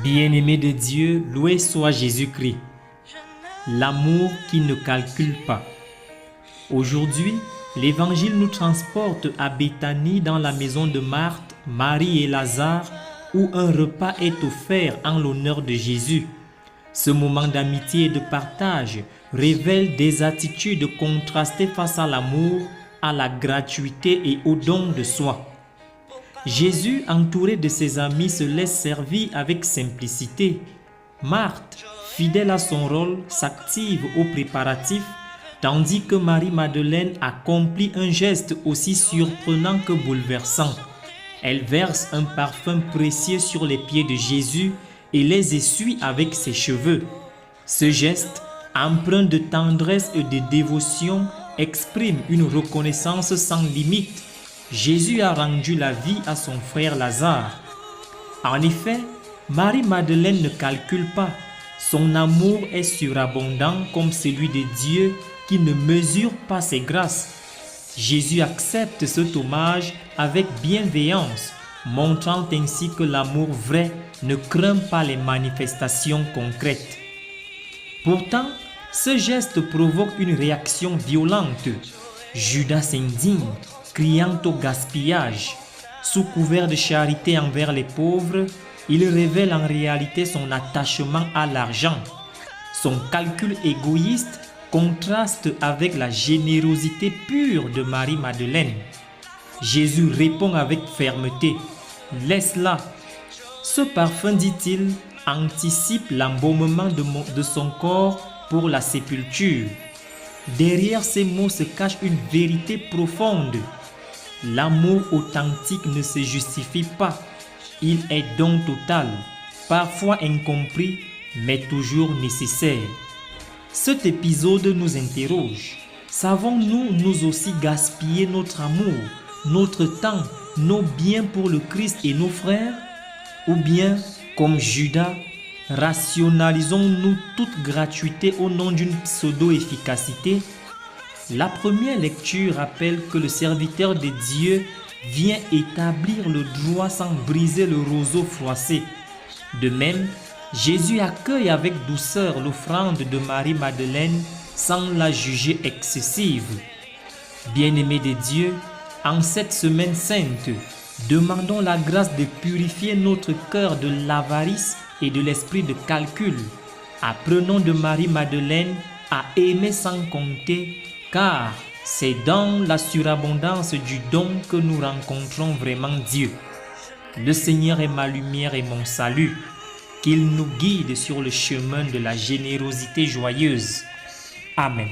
Bien-aimé de Dieu, loué soit Jésus-Christ, l'amour qui ne calcule pas. Aujourd'hui, l'Évangile nous transporte à Béthanie dans la maison de Marthe, Marie et Lazare, où un repas est offert en l'honneur de Jésus. Ce moment d'amitié et de partage révèle des attitudes contrastées face à l'amour, à la gratuité et au don de soi. Jésus, entouré de ses amis, se laisse servir avec simplicité. Marthe, fidèle à son rôle, s'active aux préparatifs, tandis que Marie-Madeleine accomplit un geste aussi surprenant que bouleversant. Elle verse un parfum précieux sur les pieds de Jésus et les essuie avec ses cheveux. Ce geste, empreint de tendresse et de dévotion, exprime une reconnaissance sans limite. Jésus a rendu la vie à son frère Lazare. En effet, Marie-Madeleine ne calcule pas. Son amour est surabondant comme celui de Dieu qui ne mesure pas ses grâces. Jésus accepte cet hommage avec bienveillance, montrant ainsi que l'amour vrai ne craint pas les manifestations concrètes. Pourtant, ce geste provoque une réaction violente. Judas s'indigne, criant au gaspillage. Sous couvert de charité envers les pauvres, il révèle en réalité son attachement à l'argent. Son calcul égoïste contraste avec la générosité pure de Marie-Madeleine. Jésus répond avec fermeté, « Laisse-la ». Ce parfum, dit-il, anticipe l'embaumement de son corps pour la sépulture. Derrière ces mots se cache une vérité profonde. L'amour authentique ne se justifie pas. Il est don total, parfois incompris, mais toujours nécessaire. Cet épisode nous interroge. Savons-nous nous aussi gaspiller notre amour, notre temps, nos biens pour le Christ et nos frères? Ou bien, comme Judas, rationalisons-nous toute gratuité au nom d'une pseudo-efficacité? La première lecture rappelle que le serviteur de Dieu vient établir le droit sans briser le roseau froissé. De même, Jésus accueille avec douceur l'offrande de Marie-Madeleine sans la juger excessive. Bien-aimés de Dieu, en cette semaine sainte, demandons la grâce de purifier notre cœur de l'avarice et de l'esprit de calcul. Apprenons de Marie-Madeleine à aimer sans compter, car c'est dans la surabondance du don que nous rencontrons vraiment Dieu. Le Seigneur est ma lumière et mon salut. Qu'il nous guide sur le chemin de la générosité joyeuse. Amen.